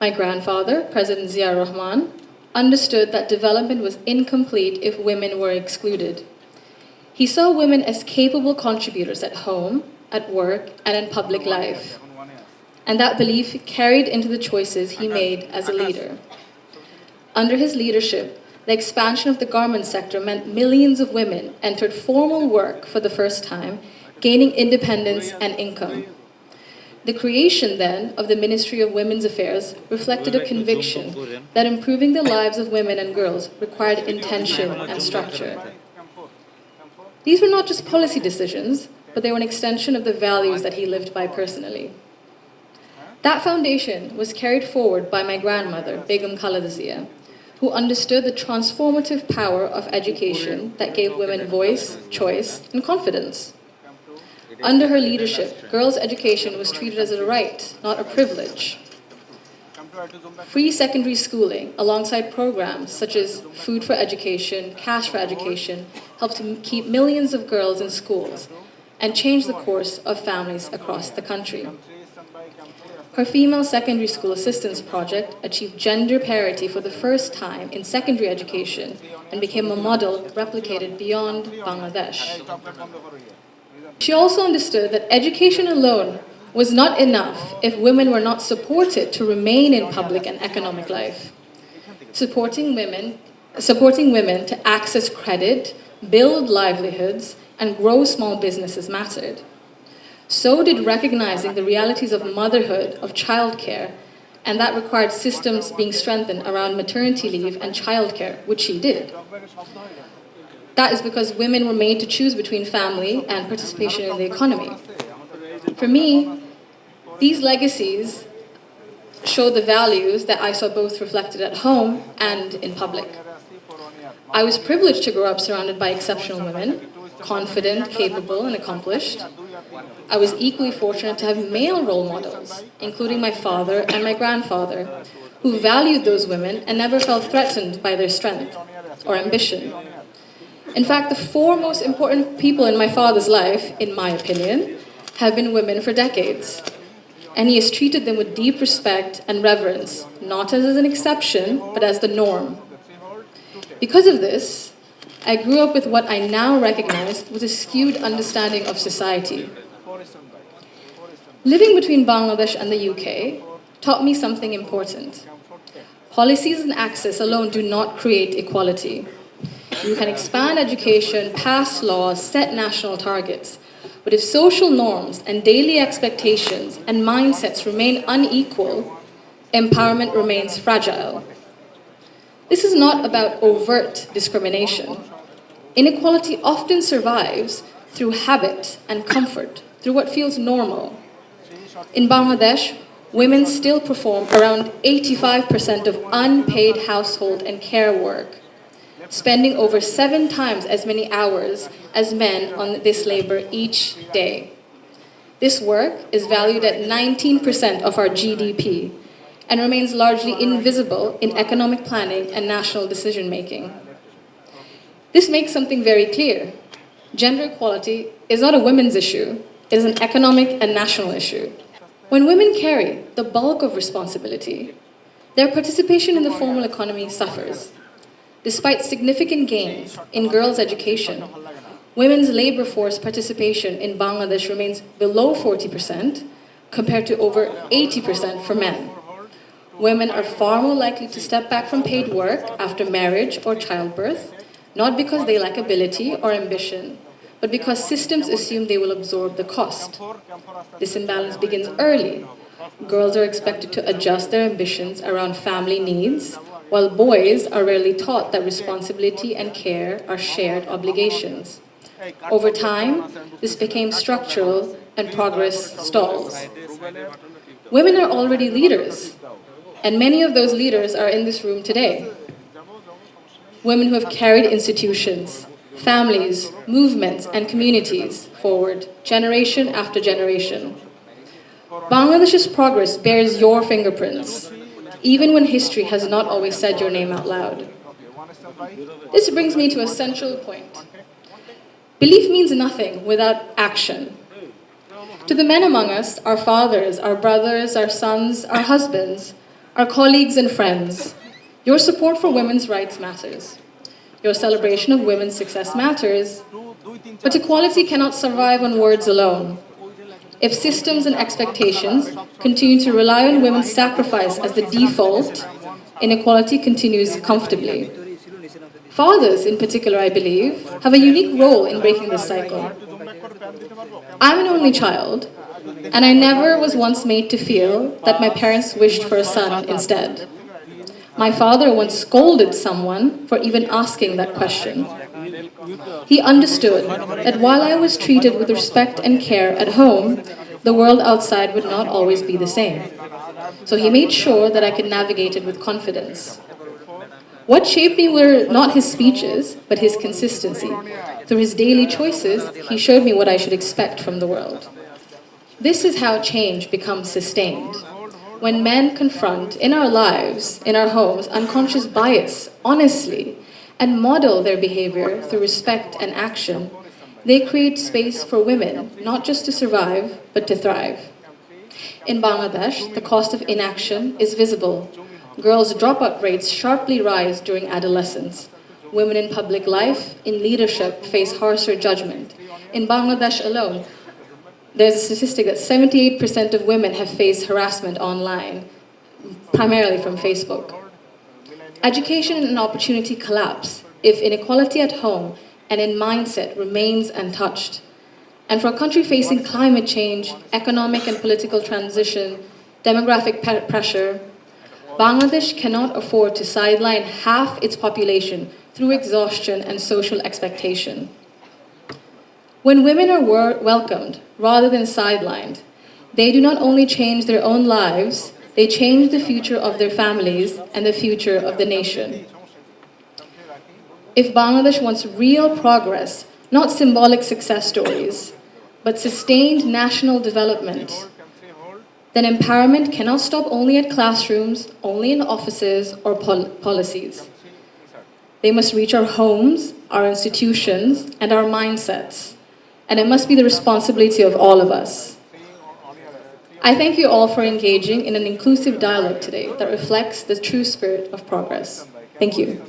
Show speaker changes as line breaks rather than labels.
My grandfather, President Zia Rahman, understood that development was incomplete if women were excluded. He saw women as capable contributors at home, at work, and in public life. And that belief carried into the choices he made as a leader. Under his leadership, the expansion of the garment sector meant millions of women entered formal work for the first time, gaining independence and income. The creation, then, of the Ministry of Women's Affairs reflected a conviction that improving the lives of women and girls required intention and structure. These were not just policy decisions, but they were an extension of the values that he lived by personally. That foundation was carried forward by my grandmother, Beum Khaledia, who understood the transformative power of education that gave women voice, choice, and confidence. Under her leadership, girls' education was treated as a right, not a privilege. Free secondary schooling, alongside programs such as Food for Education, Cash for Education, helped to keep millions of girls in schools and change the course of families across the country. Her Female Secondary School Assistance Project achieved gender parity for the first time in secondary education and became a model replicated beyond Bangladesh. She also understood that education alone was not enough if women were not supported to remain in public and economic life. Supporting women to access credit, build livelihoods, and grow small businesses mattered. So did recognizing the realities of motherhood, of childcare, and that required systems being strengthened around maternity leave and childcare, which she did. That is because women were made to choose between family and participation in the economy. For me, these legacies show the values that I saw both reflected at home and in public. I was privileged to grow up surrounded by exceptional women, confident, capable, and accomplished. I was equally fortunate to have male role models, including my father and my grandfather, who valued those women and never felt threatened by their strength or ambition. In fact, the four most important people in my father's life, in my opinion, have been women for decades. And he has treated them with deep respect and reverence, not as an exception, but as the norm. Because of this, I grew up with what I now recognize was a skewed understanding of society. Living between Bangladesh and the UK taught me something important. Policies and access alone do not create equality. You can expand education, pass laws, set national targets. But if social norms and daily expectations and mindsets remain unequal, empowerment remains fragile. This is not about overt discrimination. Inequality often survives through habit and comfort, through what feels normal. In Bangladesh, women still perform around 85% of unpaid household and care work, spending over 7 times as many hours as men on this labor each day. This work is valued at 19% of our GDP and remains largely invisible in economic planning and national decision-making. This makes something very clear. Gender equality is not a women's issue, it is an economic and national issue. When women carry the bulk of responsibility, their participation in the formal economy suffers. Despite significant gains in girls' education, women's labor force participation in Bangladesh remains below 40% compared to over 80% for men. Women are far more likely to step back from paid work after marriage or childbirth, not because they lack ability or ambition, but because systems assume they will absorb the cost. This imbalance begins early. Girls are expected to adjust their ambitions around family needs, while boys are rarely taught that responsibility and care are shared obligations. Over time, this became structural and progress stalls. Women are already leaders, and many of those leaders are in this room today. Women who have carried institutions, families, movements, and communities forward, generation after generation. Bangladesh's progress bears your fingerprints, even when history has not always said your name out loud. This brings me to a central point. Belief means nothing without action. To the men among us, our fathers, our brothers, our sons, our husbands, Our colleagues and friends, your support for women's rights matters. Your celebration of women's success matters, but equality cannot survive on words alone. If systems and expectations continue to rely on women's sacrifice as the default, inequality continues comfortably. Fathers, in particular, I believe, have a unique role in breaking this cycle. I'm an only child, and I never was once made to feel that my parents wished for a son instead. My father once scolded someone for even asking that question. He understood that while I was treated with respect and care at home, the world outside would not always be the same. So he made sure that I could navigate it with confidence. What shaped me were not his speeches, but his consistency. Through his daily choices, he showed me what I should expect from the world. This is how change becomes sustained. When men confront in our lives, in our homes, unconscious bias honestly and model their behavior through respect and action, they create space for women not just to survive, but to thrive. In Bangladesh, the cost of inaction is visible. Girls' dropout rates sharply rise during adolescence. Women in public life, in leadership, face harsher judgment. In Bangladesh alone, there's a statistic that 78% of women have faced harassment online, primarily from Facebook. Education and opportunity collapse if inequality at home and in mindset remains untouched. And for a country facing climate change, economic and political transition, demographic pressure, Bangladesh cannot afford to sideline half its population through exhaustion and social expectation. When women are welcomed rather than sidelined, they do not only change their own lives, they change the future of their families and the future of the nation. If Bangladesh wants real progress, not symbolic success stories, but sustained national development, then empowerment cannot stop only at classrooms, only in offices or policies. They must reach our homes, our institutions, and our mindsets. And it must be the responsibility of all of us. I thank you all for engaging in an inclusive dialogue today that reflects the true spirit of progress. Thank you.